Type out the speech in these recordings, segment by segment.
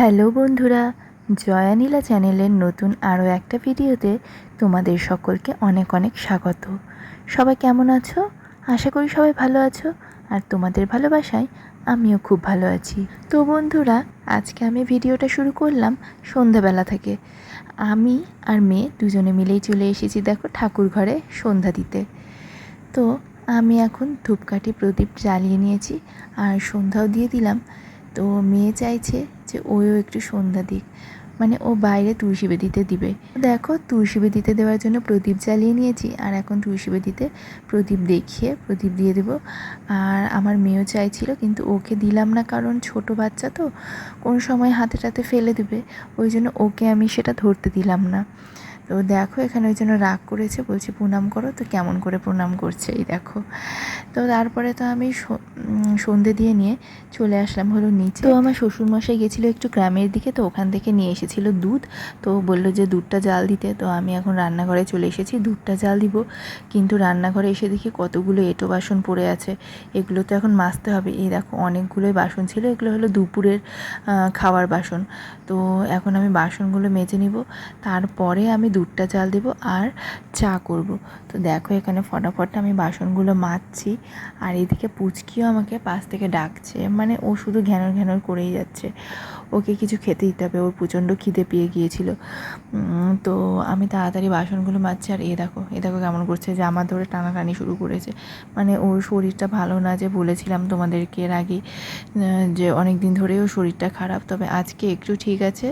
Hello বন্ধুরা, জয়া নীলা চ্যানেলের নতুন আরও একটা ভিডিওতে তোমাদের সকলকে অনেক অনেক স্বাগত। সবাই কেমন আছো? আশা করি সবাই ভালো আছো, আর তোমাদের ভালোবাসায় আমিও খুব ভালো আছি। তো বন্ধুরা, আজকে আমি ভিডিওটা শুরু করলাম সন্ধ্যাবেলা থেকে। আমি আর মেয়ে দুজনে মিলেই চলে এসেছি দেখো ঠাকুর ঘরে সন্ধ্যা দিতে। তো আমি এখন ধূপকাঠি প্রদীপ জ্বালিয়ে নিয়েছি আর সন্ধ্যাও দিয়ে দিলাম। তো মেয়ে চাইছে যে ওও একটু সন্ধ্যা দিক, মানে ও বাইরে তুলসী বেদিতে দিবে। দেখো তুলসী বেদিতে দেওয়ার জন্য প্রদীপ জ্বালিয়ে নিয়েছি, আর এখন তুলসী বেদিতে প্রদীপ দেখিয়ে প্রদীপ দিয়ে দেবো। আর আমার মেয়েও চাইছিল, কিন্তু ওকে দিলাম না, কারণ ছোট বাচ্চা তো কোন সময় হাতে টাতে ফেলে দেবে, ওই জন্য ওকে আমি সেটা ধরতে দিলাম না। তো দেখো এখানে ওই জন্য রাগ করেছে, বলছি প্রণাম করো, তো কেমন করে প্রণাম করছে এই দেখো। তো তারপরে তো আমি সন্ধে দিয়ে নিয়ে চলে আসলাম হলো নিচে। তো আমার শ্বশুরমশাই গেছিলো একটু গ্রামের দিকে, তো ওখান থেকে নিয়ে এসেছিল দুধ। তো বললো যে দুধটা জাল দিতে, তো আমি এখন রান্নাঘরে চলে এসেছি দুধটা জাল দিব। কিন্তু রান্নাঘরে এসে দেখি কতগুলো এঁটো বাসন পড়ে আছে, এগুলো তো এখন মাজতে হবে। এই দেখো অনেকগুলোই বাসন ছিল, এগুলো হলো দুপুরের খাওয়ার বাসন। তো এখন আমি বাসনগুলো মেজে নিব, তারপরে আমি দুধটা জাল দেব আর চা করব। তো দেখো এখানে ফটাফট আমি বাসনগুলো মাজছি, আর এদিকে পুচকিও আমাকে পাশ থেকে ডাকছে, মানে ও শুধু ঘ্যানর ঘ্যানর করেই যাচ্ছে। ওকে কিছু খেতে দিতে হবে, ওর প্রচণ্ড খিদে পেয়ে গিয়েছিল। তো আমি তাড়াতাড়ি বাসনগুলো মাজছি, আর এ দেখো কেমন করছে, যে আমার ধরে টানাটানি শুরু করেছে। মানে ওর শরীরটা ভালো না, যে বলেছিলাম তোমাদেরকে এর আগে যে অনেক দিন ধরেই ওর শরীরটা খারাপ, তবে আজকে একটু ঠিক আছে।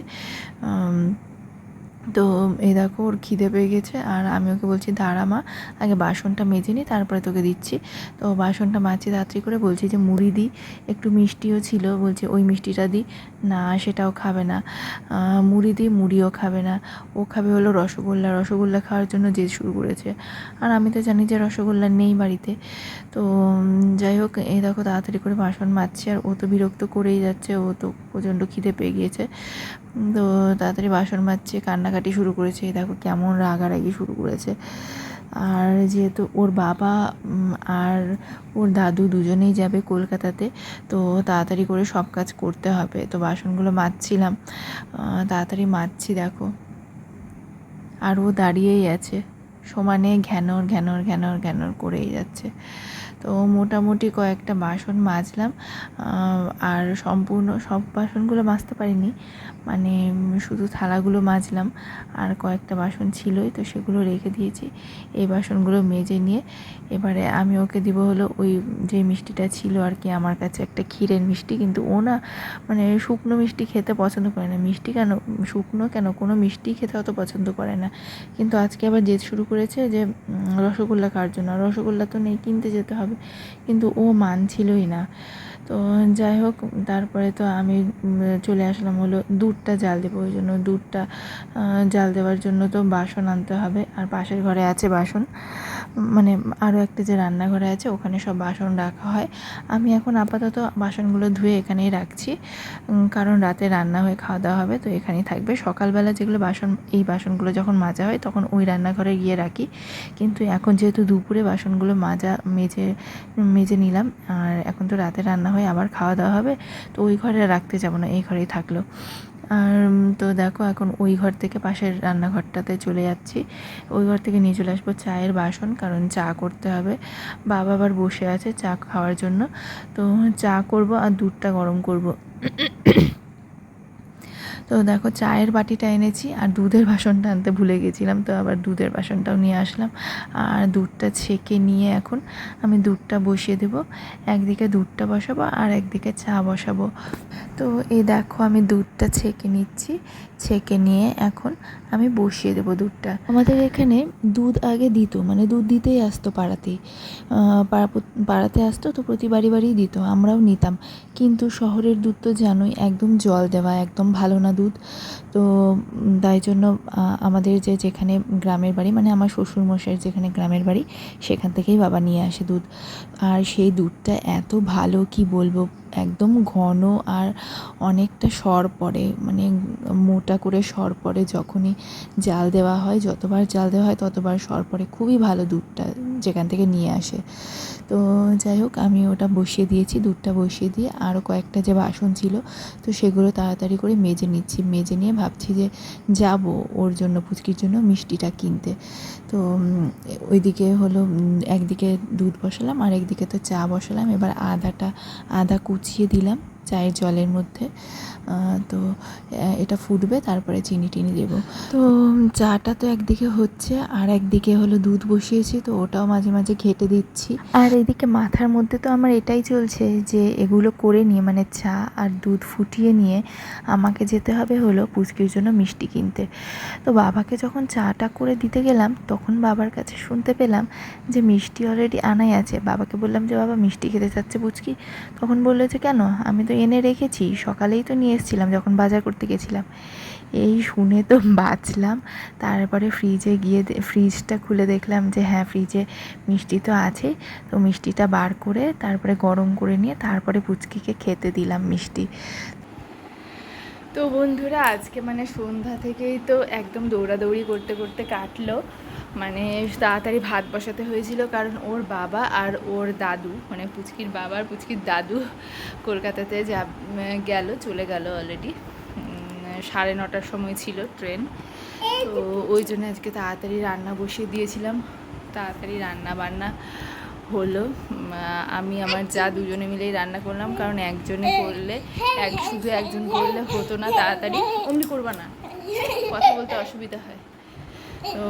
তো এই দেখো ওর খিদে পেয়ে গেছে, আর আমি ওকে বলছি দাঁড়া মা, আগে বাসনটা মেজে নিই তারপরে তোকে দিচ্ছি। তো বাসনটা মাজছি তাড়াতাড়ি করে, বলছি যে মুড়ি দিই, একটু মিষ্টিও ছিল, বলছে ওই মিষ্টিটা দিই না, সেটাও খাবে না। মুড়ি দিই, মুড়িও খাবে না, ও খাবে হলো রসগোল্লা। রসগোল্লা খাওয়ার জন্য জেদ শুরু করেছে, আর আমি তো জানি যে রসগোল্লা নেই বাড়িতে। তো যাই হোক, এই দেখো তাড়াতাড়ি করে বাসন মাজছি, আর ও তো বিরক্ত করেই যাচ্ছে, ও তো প্রচণ্ড খিদে পেয়ে গিয়েছে। তো তাড়াতাড়ি বাসন মাজছে, কান্নাকাটি শুরু করেছে, এই দেখো কেমন রাগারাগি শুরু করেছে। আর যেহেতু ওর বাবা আর ওর দাদু দুজনেই যাবে কলকাতাতে, তো তাড়াতাড়ি করে সব কাজ করতে হবে। তো বাসনগুলো মাজছিলাম, তাড়াতাড়ি মাজছি দেখো। আর ও দাঁড়িয়েই আছে, সমানে ঘ্যানর ঘ্যানর ঘ্যানর ঘ্যানর করেই যাচ্ছে। তো মোটামুটি কয়েকটা বাসন মাজলাম, আর সম্পূর্ণ সব বাসনগুলো মাজতে পারিনি, মানে শুধু থালাগুলো মাজলাম, আর কয়েকটা বাসন ছিলই, তো সেগুলো রেখে দিয়েছি। এই বাসনগুলো মেজে নিয়ে এবারে আমি ওকে দিব হলো ওই যে মিষ্টিটা ছিল আর কি, আমার কাছে একটা ক্ষীরের মিষ্টি, কিন্তু ও না মানে শুকনো মিষ্টি খেতে পছন্দ করে না। মিষ্টি কেন, শুকনো কেন, কোনো মিষ্টি খেতে অত পছন্দ করে না। কিন্তু আজকে আবার জেদ শুরু করেছে যে রসগোল্লা খাওয়ার জন্য। রসগোল্লা তো নেই, কিনতে যেতে হবে, কিন্তু ও মানছিলই না। তো যাই হোক, তারপরে তো আমি চলে আসলাম হলো দুধটা জাল দেবো, ওই জন্য দুধটা জাল দেওয়ার জন্য তো বাসন আনতে হবে, আর পাশের ঘরে আছে বাসন, মানে আরও একটা যে রান্নাঘরে আছে ওখানে সব বাসন রাখা হয়। আমি এখন আপাতত বাসনগুলো ধুয়ে এখানেই রাখছি, কারণ রাতে রান্না হয়ে খাওয়া দাওয়া হবে, তো এখানেই থাকবে। সকালবেলা যেগুলো বাসন, এই বাসনগুলো যখন মাজা হয় তখন ওই রান্নাঘরে গিয়ে রাখি, কিন্তু এখন যেহেতু দুপুরে বাসনগুলো মেজে নিলাম, আর এখন তো রাতে রান্না হয়ে আবার খাওয়া দাওয়া হবে, তো ওই ঘরে রাখতে যাব না, এই ঘরেই থাকলো। আর তো দেখো এখন ওই ঘর থেকে পাশের রান্নাঘরটাতে চলে যাচ্ছি, ওই ঘর থেকে নিয়ে চলে আসবো চায়ের বাসন, কারণ চা করতে হবে। বাবা আবার বসে আছে চা খাওয়ার জন্য, তো চা করব আর দুধটা গরম করব। তো দেখো চায়ের বাটিটা এনেছি, আর দুধের বাসনটা আনতে ভুলে গেছিলাম, তো আবার দুধের বাসনটাও নিয়ে আসলাম। আর দুধটা ছেঁকে নিয়ে এখন আমি দুধটা বসিয়ে দেব, একদিকে দুধটা বসাবো আর একদিকে চা বসাবো। তো এই দেখো আমি দুধটা ছেঁকে নিচ্ছি, ছেঁকে নিয়ে এখন আমি বসিয়ে দেবো দুধটা। আমাদের এখানে দুধ আগে দিত, মানে দুধ দিতেই আসতো পাড়াতেই, পাড়াতে আসতো, তো প্রতি বাড়ি দিত, আমরাও নিতাম। কিন্তু শহরের দুধ তো জানোই, একদম জল দেওয়া, একদম ভালো না দুধ। তো তাই জন্য আমাদের যেখানে গ্রামের বাড়ি, মানে আমার শ্বশুরমশাইয়ের যেখানে গ্রামের বাড়ি, সেখান থেকেই বাবা নিয়ে আসে দুধ। আর সেই দুধটা এত ভালো কি বলবো, একদম ঘন, আর অনেকটা সর পড়ে, মানে মোটা করে সর পড়ে, যখনই জাল দেওয়া হয়, যতবার জাল দেওয়া হয় ততবার সর পড়ে, খুবই ভালো দুধটা, যেখান থেকে নিয়ে আসে। তো যাই হোক, আমি ওটা বসিয়ে দিয়েছি, দুধটা বসিয়ে দিয়ে আরও কয়েকটা যে বাসন ছিল তো সেগুলো তাড়াতাড়ি করে মেজে নিচ্ছি। মেজে নিয়ে ভাবছি যে যাব ওর জন্য, পুচকির জন্য মিষ্টিটা কিনতে। তো ওইদিকে হলো একদিকে দুধ বসালাম আর একদিকে তো চা বসালাম। এবার আদা কুচিয়ে দিলাম চায়ের জলের মধ্যে। তো এটা ফুটবে, তারপরে চিনি টিনি দেবো। তো চাটা তো একদিকে হচ্ছে আর একদিকে হলো দুধ বসিয়েছি, তো ওটাও মাঝে মাঝে ঘেঁটে দিচ্ছি। আর এদিকে মাথার মধ্যে তো আমার এটাই চলছে যে এগুলো করে নিয়ে, মানে চা আর দুধ ফুটিয়ে নিয়ে আমাকে যেতে হবে হলো পুচকির জন্য মিষ্টি কিনতে। তো বাবাকে যখন চাটা করে দিতে গেলাম তখন বাবার কাছে শুনতে পেলাম যে মিষ্টি অলরেডি আনাই আছে। বাবাকে বললাম যে বাবা মিষ্টি খেতে চাচ্ছে পুচকি। তখন বললো যে কেন, আমি তো এনে রেখেছি, সকালেই তো নিয়ে এসেছিলাম যখন বাজার করতে গেছিলাম। এই শুনে তো বাঁচলাম। তারপরে ফ্রিজে গিয়ে ফ্রিজটা খুলে দেখলাম যে হ্যাঁ, ফ্রিজে মিষ্টি তো আছে। তো মিষ্টিটা বার করে তারপরে গরম করে নিয়ে তারপরে পুচকিকে খেতে দিলাম মিষ্টি। তো বন্ধুরা, আজকে মানে সন্ধ্যা থেকেই তো একদম দৌড়াদৌড়ি করতে করতে কাটলো। মানে তাড়াতাড়ি ভাত বসাতে হয়েছিল, কারণ ওর বাবা আর ওর দাদু, মানে পুচকির বাবা আর পুচকির দাদু কলকাতাতে চলে গেল অলরেডি। 9:30টার সময় ছিল ট্রেন। তো ওই জন্য আজকে তাড়াতাড়ি রান্না বসিয়ে দিয়েছিলাম। তাড়াতাড়ি রান্না বান্না হলো। আমি আমার যা দুজনে মিলেই রান্না করলাম, কারণ শুধু একজন করলে হতো না তাড়াতাড়ি। অমনি করবা না, কথা বলতে অসুবিধা হয়। তো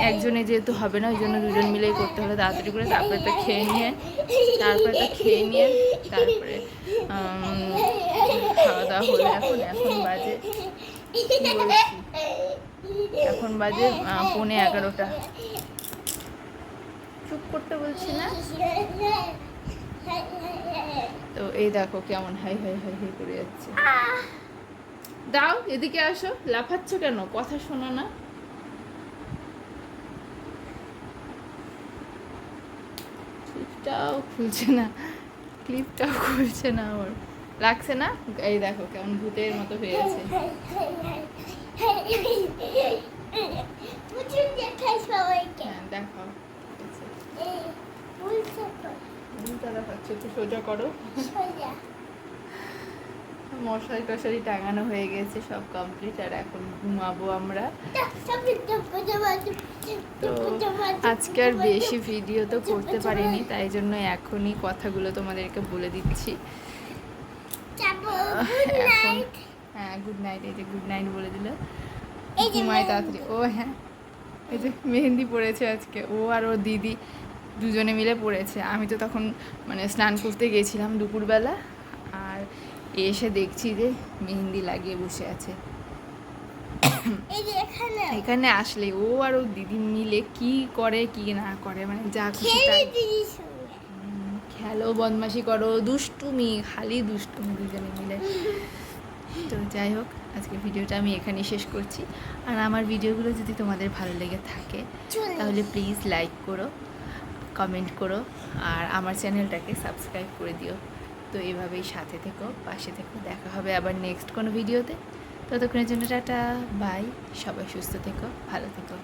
একজনে যেহেতু হবে না, ওই জন্য দুজন মিলেই করতে হলো তাড়াতাড়ি করে। তারপরে তো খেয়ে নিয়ে তারপরে খাওয়া দাওয়া হলো। এখন বাজে 11:15। চুপ করতে বলছি না? তো এই দেখো কেমন হাই হাই হাই হাই করে যাচ্ছে। দাও এদিকে আসো, লাফাচ্ছ কেন? কথা শোনো না? ক্লিপটাও খুলছে না আমার, লাগছে না? এই দেখো কেমন ভূতের মতো হয়ে গেছে। দেখাও, সোজা করো। মশারি টশারি টাঙানো হয়ে গেছে, সব কমপ্লিট। আর এখন ঘুমাবো আমরা। তো আজকে আর বেশি ভিডিও তো করতে পারিনি, তাই জন্য এখনই কথাগুলো তোমাদেরকে বলে দিচ্ছি। এখন হ্যাঁ, গুড নাইট। এই যে গুড নাইট বলে দিল, ঘুমাই তাড়াতাড়ি। ও হ্যাঁ, এই যে মেহেন্দি পড়েছে আজকে, ও আর ওর দিদি দুজনে মিলে পড়েছে। আমি তো তখন মানে স্নান করতে গিয়েছিলাম দুপুরবেলা, আর এসে দেখছি যে মেহেন্দি লাগিয়ে বসে আছে। এখানে আসলে ও আর ওর দিদি মিলে কি করে কি না করে, মানে যা খুশি খেলো, বদমাশি করো, দুষ্টুমি, খালি দুষ্টুমি দুজনে মিলে। তো যাই হোক, আজকে ভিডিওটা আমি এখানেই শেষ করছি। আর আমার ভিডিওগুলো যদি তোমাদের ভালো লেগে থাকে তাহলে প্লিজ লাইক করো, কমেন্ট করো, আর আমার চ্যানেলটাকে সাবস্ক্রাইব করে দিও। তো এভাবেই সাথে থেকো, পাশে থেকো। দেখা হবে আবার নেক্সট কোনো ভিডিওতে। ততক্ষণের জন্য টাটা, বাই। সবাই সুস্থ থেকো, ভালো থেকো।